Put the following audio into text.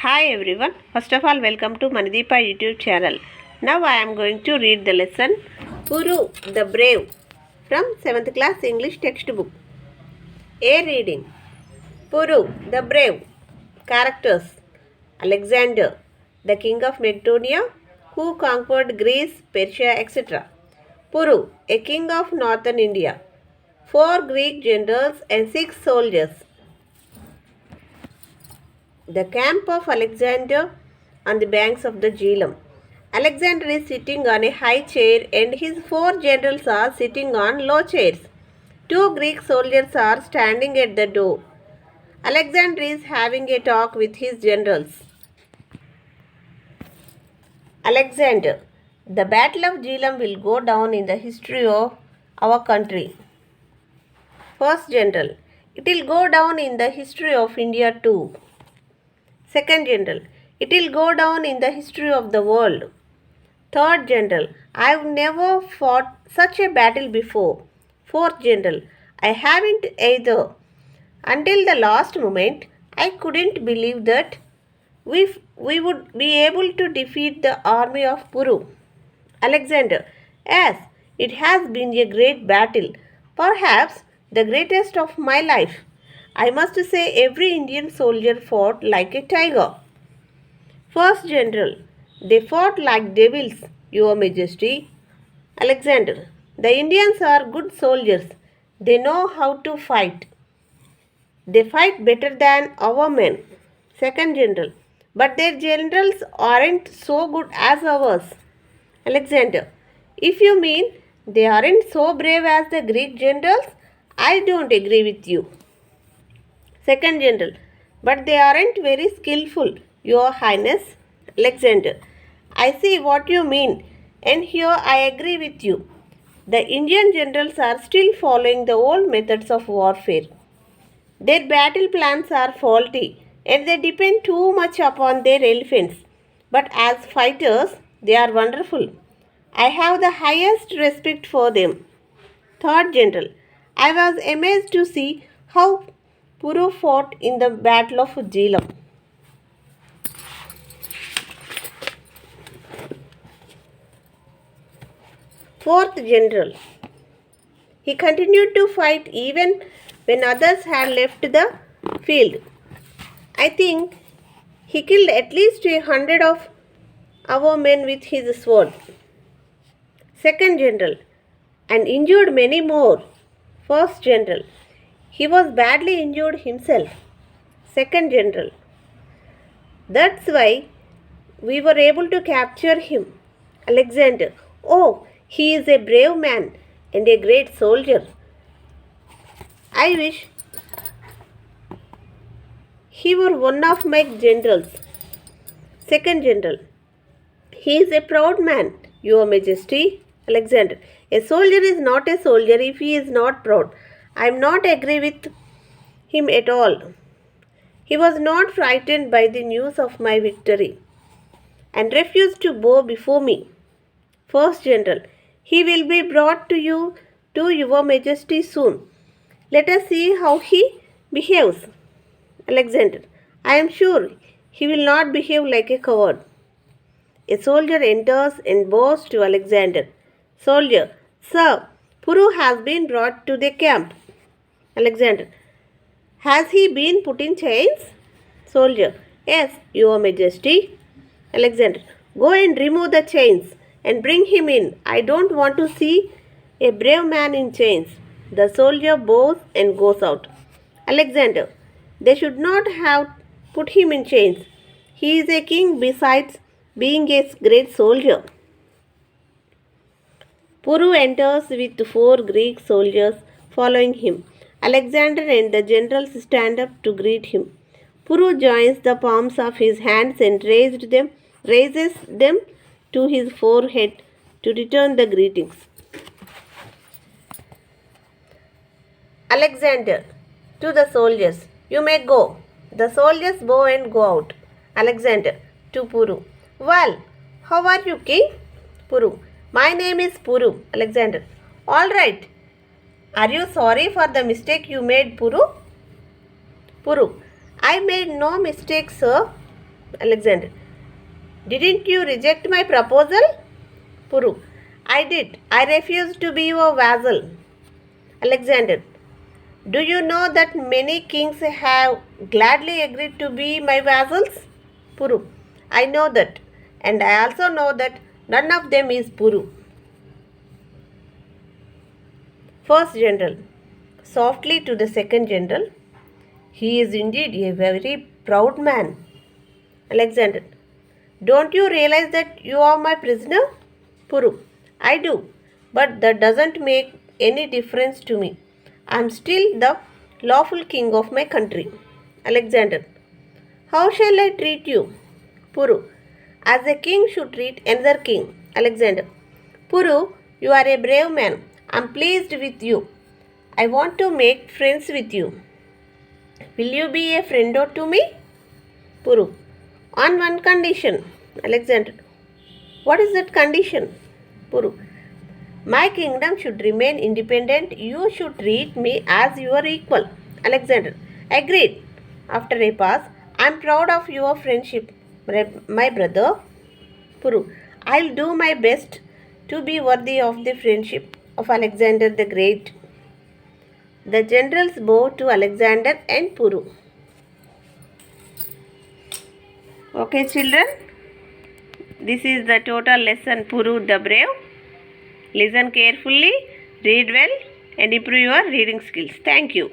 Hi everyone. First of all, welcome to Manideepa YouTube channel. Now I am going to read the lesson Puru the Brave from 7th class English textbook. A reading. Puru the Brave. Characters. Alexander, the king of Macedonia, who conquered Greece, Persia, etc. Puru, a king of northern India. 4 Greek generals and 6 soldiers. The camp of Alexander on the banks of the Jhelum. Alexander is sitting on a high chair and his 4 generals are sitting on low chairs. 2 Greek soldiers are standing at the door. Alexander is having a talk with his generals. Alexander, the Battle of Jhelum will go down in the history of our country. First General, it will go down in the history of India too. Second General, it will go down in the history of the world. Third General, I've never fought such a battle before. Fourth General, I haven't either. Until the last moment, I couldn't believe that we would be able to defeat the army of Puru. Alexander, yes, it has been a great battle, perhaps the greatest of my life. I must say every Indian soldier fought like a tiger. First General, they fought like devils, Your Majesty. Alexander, the Indians are good soldiers. They know how to fight. They fight better than our men. Second General, but their generals aren't so good as ours. Alexander, if you mean they aren't so brave as the Greek generals, I don't agree with you. Second General, but they aren't very skillful, Your Highness. Alexander, I see what you mean, and here I agree with you. The Indian generals are still following the old methods of warfare. Their battle plans are faulty, and they depend too much upon their elephants. But as fighters, they are wonderful. I have the highest respect for them. Third General, I was amazed to see how Puru fought in the Battle of Jhelum. Fourth General, he continued to fight even when others had left the field. I think he killed at least 100 of our men with his sword. Second General, and injured many more. First General, he was badly injured himself. Second General, that's why we were able to capture him. Alexander, oh, he is a brave man and a great soldier. I wish he were one of my generals. Second General, he is a proud man, Your Majesty. Alexander, a soldier is not a soldier if he is not proud. I am not agree with him at all. He was not frightened by the news of my victory and refused to bow before me. First General, he will be brought to Your Majesty soon. Let us see how he behaves. Alexander, I am sure he will not behave like a coward. A soldier enters and bows to Alexander. Soldier, sir, Puru has been brought to the camp. Alexander, has he been put in chains? Soldier, yes, Your Majesty. Alexander, go and remove the chains and bring him in. I don't want to see a brave man in chains. The soldier bows and goes out. Alexander, they should not have put him in chains. He is a king besides being a great soldier. Puru enters with 4 Greek soldiers following him. Alexander and the generals stand up to greet him. Puru joins the palms of his hands and raises them to his forehead to return the greetings. Alexander, to the soldiers, you may go. The soldiers bow and go out. Alexander, to Puru, well, how are you, king? Puru, my name is Puru. Alexander, all right. Are you sorry for the mistake you made, Puru? Puru, I made no mistake, sir. Alexander. Didn't you reject my proposal? Puru. I did. I refused to be your vassal. Alexander. Do you know that many kings have gladly agreed to be my vassals? Puru. I know that. And I also know that none of them is Puru. First general. Softly to the second general. He is indeed a very proud man. Alexander. Don't you realize that you are my prisoner? Puru. I do. But that doesn't make any difference to me. I am still the lawful king of my country. Alexander. How shall I treat you? Puru. As a king should treat another king. Alexander. Puru, you are a brave man. I am pleased with you. I want to make friends with you. Will you be a friend to me? Puru. On one condition. Alexander. What is that condition? Puru. My kingdom should remain independent. You should treat me as your equal. Alexander. Agreed. After a pause. I am proud of your friendship, my brother. Puru. I'll do my best to be worthy of the friendship of Alexander the Great. The generals bow to Alexander and Puru. Okay, children. This is the total lesson Puru the Brave. Listen carefully, read well, and improve your reading skills. Thank you.